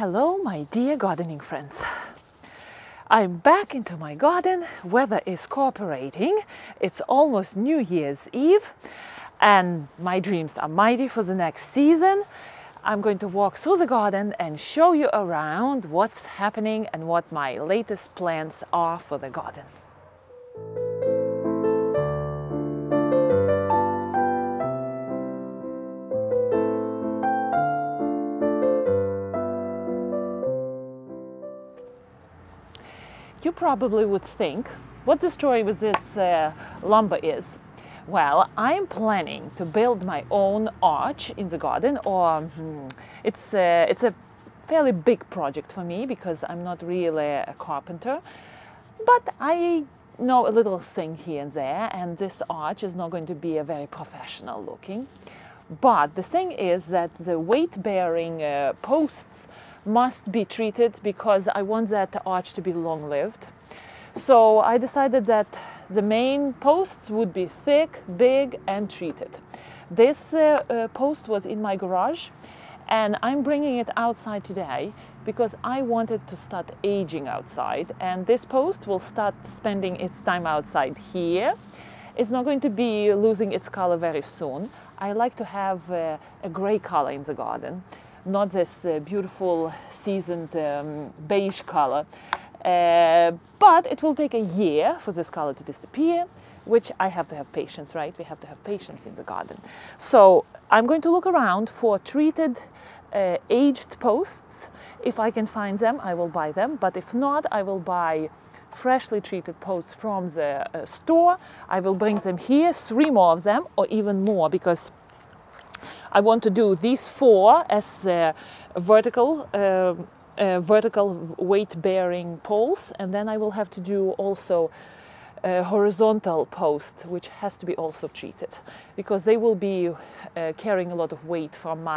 Hello, my dear gardening friends. I'm back into my garden. Weather is cooperating. It's almost New Year's Eve and my dreams are mighty for the next season. I'm going to walk through the garden and show you around what's happening and what my latest plans are for the garden. You probably would think what the story with this lumber is. Well, I'm planning to build my own arch in the garden, or it's a fairly big project for me because I'm not really a carpenter, but I know a little thing here and there, and this arch is not going to be a very professional looking. But the thing is that the weight-bearing posts must be treated because I want that arch to be long-lived. So I decided that the main posts would be thick, big and treated. This post was in my garage and I'm bringing it outside today because I wanted to start aging outside, and this post will start spending its time outside here. It's not going to be losing its color very soon. I like to have a gray color in the garden, not this beautiful seasoned beige color. But it will take a year for this color to disappear, which I have to have patience, right? We have to have patience in the garden. So I'm going to look around for treated aged posts. If I can find them, I will buy them. But if not, I will buy freshly treated posts from the store. I will bring them here, 3 more of them, or even more, because I want to do these 4 as vertical weight-bearing poles, and then I will have to do also a horizontal post, which has to be also treated, because they will be carrying a lot of weight from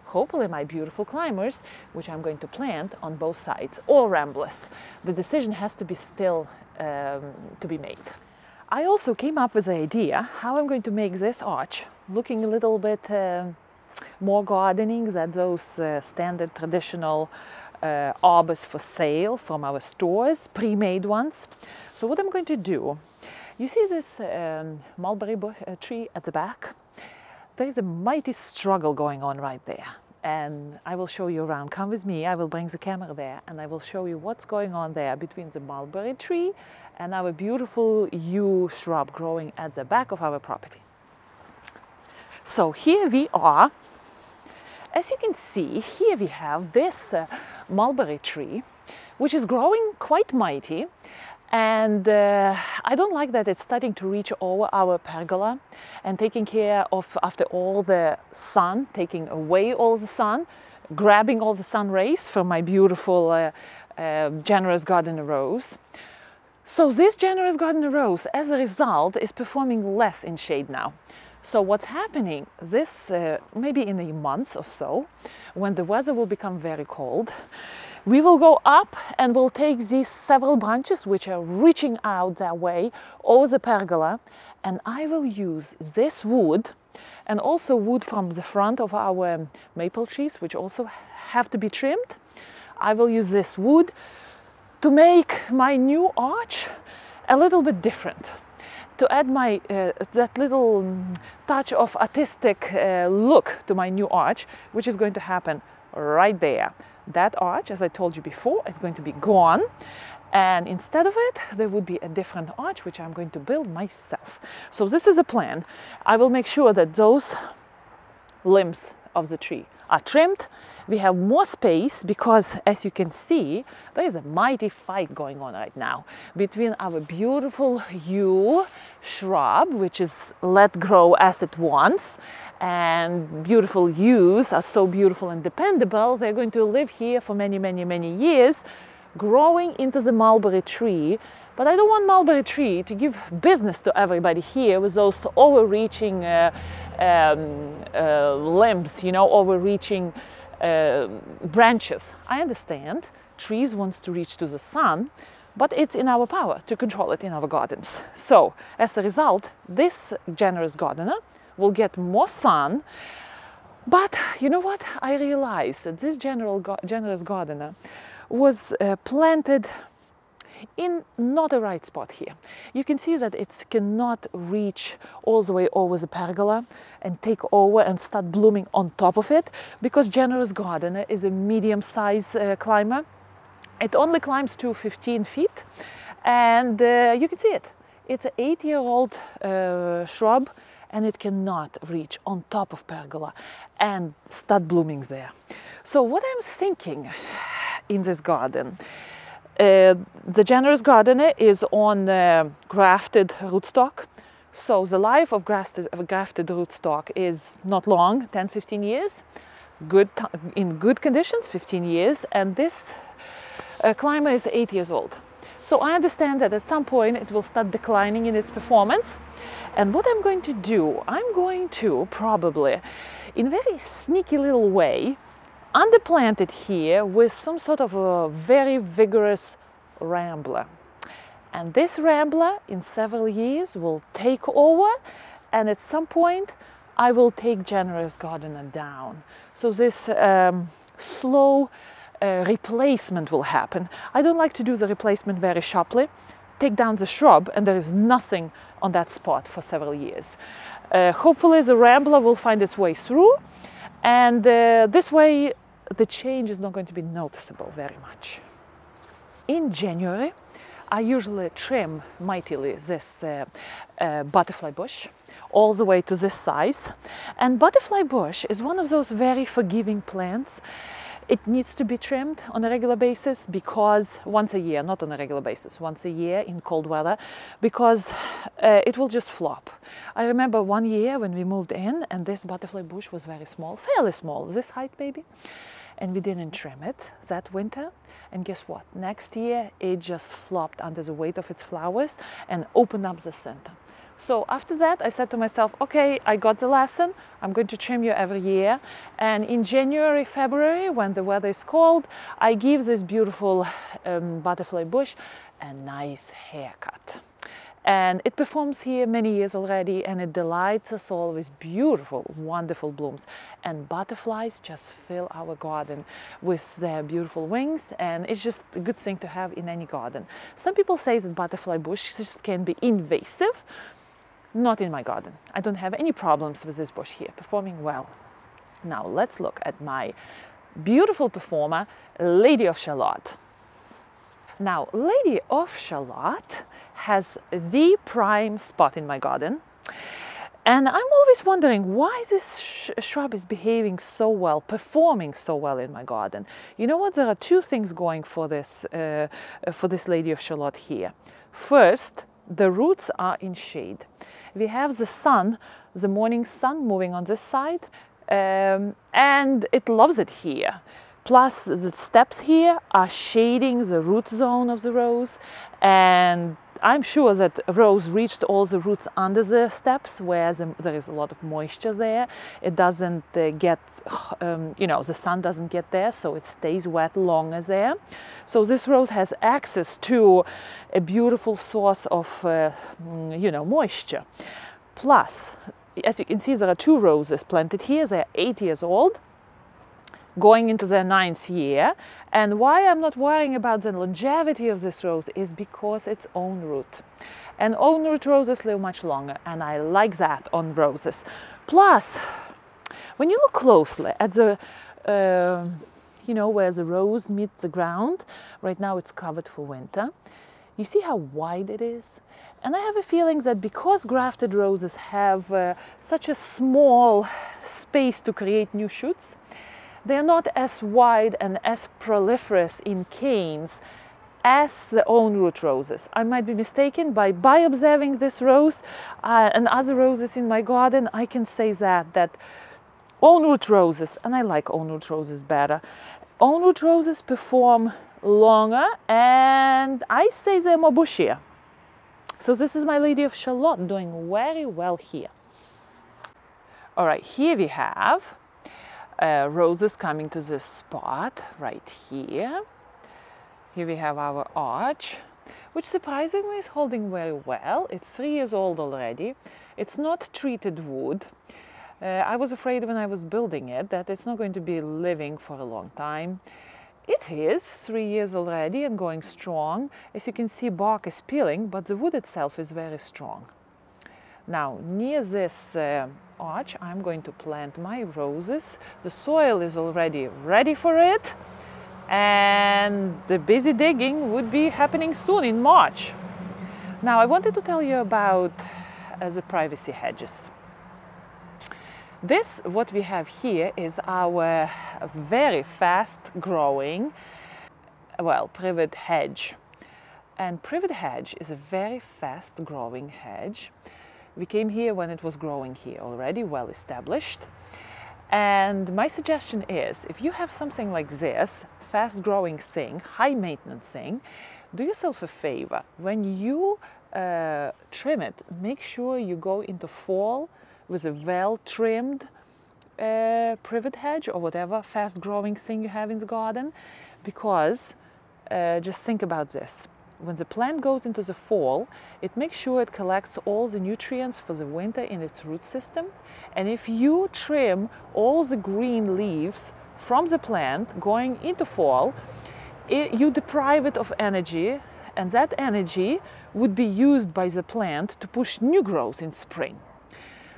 hopefully my beautiful climbers, which I'm going to plant on both sides, or ramblers. The decision has to be still to be made. I also came up with the idea how I'm going to make this arch looking a little bit more gardening than those standard traditional arbors for sale from our stores, pre-made ones. So what I'm going to do, you see this mulberry tree at the back? There is a mighty struggle going on right there, and I will show you around. Come with me, I will bring the camera there and I will show you what's going on there between the mulberry tree and our beautiful yew shrub growing at the back of our property. So here we are. As you can see, here we have this mulberry tree, which is growing quite mighty. And I don't like that it's starting to reach over our pergola and taking care of, after all the sun, taking away all the sun, grabbing all the sun rays from my beautiful generous gardener rose. So this generous gardener rose, as a result, is performing less in shade now. So what's happening, this maybe in a month or so, when the weather will become very cold, we will go up and we'll take these several branches which are reaching out that way over the pergola, and I will use this wood and also wood from the front of our maple trees, which also have to be trimmed. I will use this wood to make my new arch a little bit different, to add my that little touch of artistic look to my new arch, which is going to happen right there. That arch, as I told you before, is going to be gone, and instead of it there would be a different arch which I'm going to build myself. So this is a plan. I will make sure that those limbs of the tree are trimmed. We have more space because, as you can see, there is a mighty fight going on right now between our beautiful yew shrub, which is let grow as it wants, and beautiful yews are so beautiful and dependable. They're going to live here for many, many, many years, growing into the mulberry tree. But I don't want mulberry tree to give business to everybody here with those overreaching limbs, you know, overreaching branches. I understand trees wants to reach to the sun, but it's in our power to control it in our gardens. So as a result, this generous gardener will get more sun, But you know what? I realized that this generous gardener was planted in not a right spot here. You can see that it cannot reach all the way over the pergola and take over and start blooming on top of it, because generous gardener is a medium-sized climber. It only climbs to 15 feet, and you can see it. It's an 8-year-old shrub, and it cannot reach on top of pergola and start blooming there. So what I'm thinking in this garden, the generous gardener is on grafted rootstock. So the life of grafted rootstock is not long, 10-15 years. In good conditions, 15 years. And this climber is 8 years old. So I understand that at some point it will start declining in its performance. And what I'm going to do, I'm going to probably, in a very sneaky little way, underplant it here with some sort of a very vigorous rambler. And this rambler in several years will take over, and at some point I will take generous gardener down. So this slow replacement will happen. I don't like to do the replacement very sharply. Take down the shrub and there is nothing on that spot for several years. Hopefully the rambler will find its way through, and this way the change is not going to be noticeable very much. In January, I usually trim mightily this butterfly bush all the way to this size. And butterfly bush is one of those very forgiving plants. It needs to be trimmed on a regular basis, because once a year, not on a regular basis, once a year in cold weather, because it will just flop. I remember one year when we moved in and this butterfly bush was very small, fairly small, this height maybe, and we didn't trim it that winter. And guess what? Next year it just flopped under the weight of its flowers and opened up the center. So after that, I said to myself, okay, I got the lesson. I'm going to trim you every year. And in January, February, when the weather is cold, I give this beautiful butterfly bush a nice haircut. And it performs here many years already, and it delights us all with beautiful, wonderful blooms. And butterflies just fill our garden with their beautiful wings, and it's just a good thing to have in any garden. Some people say that butterfly bushes can be invasive. Not in my garden. I don't have any problems with this bush here, performing well. Now let's look at my beautiful performer, Lady of Shalott. Now, Lady of Shalott has the prime spot in my garden. And I'm always wondering why this shrub is behaving so well, performing so well in my garden. You know what? There are two things going for this Lady of Shalott here. First, the roots are in shade. We have the sun, the morning sun moving on this side, and it loves it here. Plus, the steps here are shading the root zone of the rose, and I'm sure that rose reached all the roots under the steps, where there is a lot of moisture there. It doesn't get, the sun doesn't get there, so it stays wet longer there. So this rose has access to a beautiful source of, moisture. Plus, as you can see, there are two roses planted here. They're 8 years old, going into their 9th year. And why I'm not worrying about the longevity of this rose is because it's own root. And own root roses live much longer, and I like that on roses. Plus, when you look closely at the, where the rose meets the ground, right now it's covered for winter. You see how wide it is? And I have a feeling that because grafted roses have such a small space to create new shoots, they're not as wide and as proliferous in canes as the own root roses. I might be mistaken. By observing this rose and other roses in my garden, I can say that own root roses, and I like own root roses better, own root roses perform longer, and I say they're more bushier. So this is my Lady of Shalott doing very well here. All right, here we have roses coming to this spot right here. Here we have our arch, which surprisingly is holding very well. It's 3 years old already. It's not treated wood. I was afraid when I was building it that it's not going to be living for a long time. It is 3 years already and going strong. As you can see, bark is peeling, but the wood itself is very strong. Now, near this arch, I'm going to plant my roses. The soil is already ready for it, and the busy digging would be happening soon in March. Now, I wanted to tell you about the privacy hedges. This, what we have here, is our very fast growing, well, privet hedge. And privet hedge is a very fast growing hedge. We came here when it was growing here already, well established. And my suggestion is, if you have something like this, fast growing thing, high maintenance thing, do yourself a favor. When you trim it, make sure you go into fall with a well-trimmed privet hedge or whatever fast-growing thing you have in the garden, because just think about this. When the plant goes into the fall, it makes sure it collects all the nutrients for the winter in its root system. And if you trim all the green leaves from the plant going into fall, you deprive it of energy, and that energy would be used by the plant to push new growth in spring.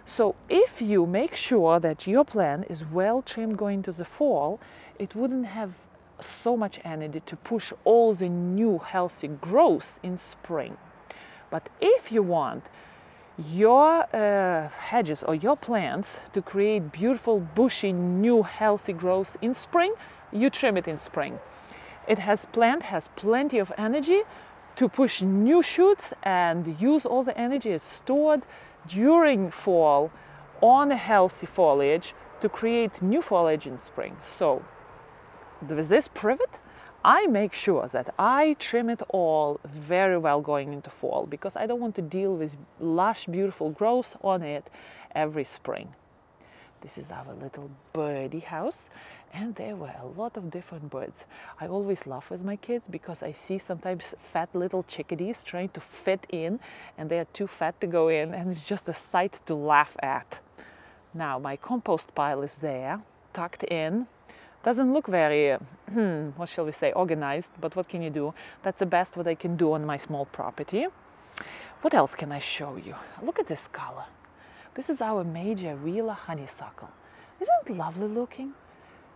So if you make sure that your plant is well trimmed going to the fall, it wouldn't have so much energy to push all the new healthy growth in spring. But if you want your hedges or your plants to create beautiful, bushy, new healthy growth in spring, you trim it in spring. Plant has plenty of energy to push new shoots and use all the energy it's stored during fall on a healthy foliage to create new foliage in spring. So with this privet, I make sure that I trim it all very well going into fall, because I don't want to deal with lush, beautiful growth on it every spring. This is our little birdie house, and there were a lot of different birds. I always laugh with my kids because I see sometimes fat little chickadees trying to fit in, and they are too fat to go in, and it's just a sight to laugh at. Now my compost pile is there, tucked in. Doesn't look very, what shall we say, organized, but what can you do? That's the best what I can do on my small property. What else can I show you? Look at this color. This is our major Wheeler honeysuckle. Isn't it lovely looking?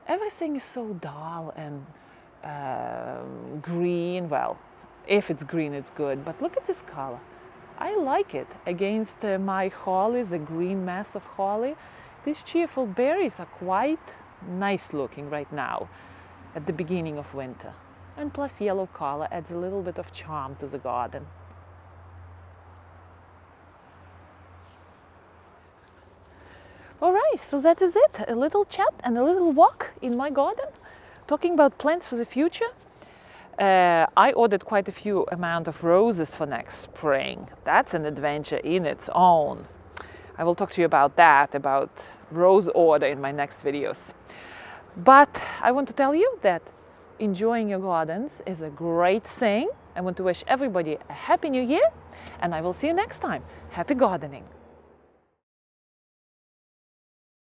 Everything is so dull and green. Well, if it's green, it's good, but look at this color. I like it against my holly, the green mass of holly. These cheerful berries are quite nice looking right now at the beginning of winter. And plus yellow color adds a little bit of charm to the garden. All right, so that is it. A little chat and a little walk in my garden, talking about plants for the future. I ordered quite a few amount of roses for next spring. That's an adventure in its own. I will talk to you about that, about rose order in my next videos. But I want to tell you that enjoying your gardens is a great thing. I want to wish everybody a happy new year, and I will see you next time. Happy gardening!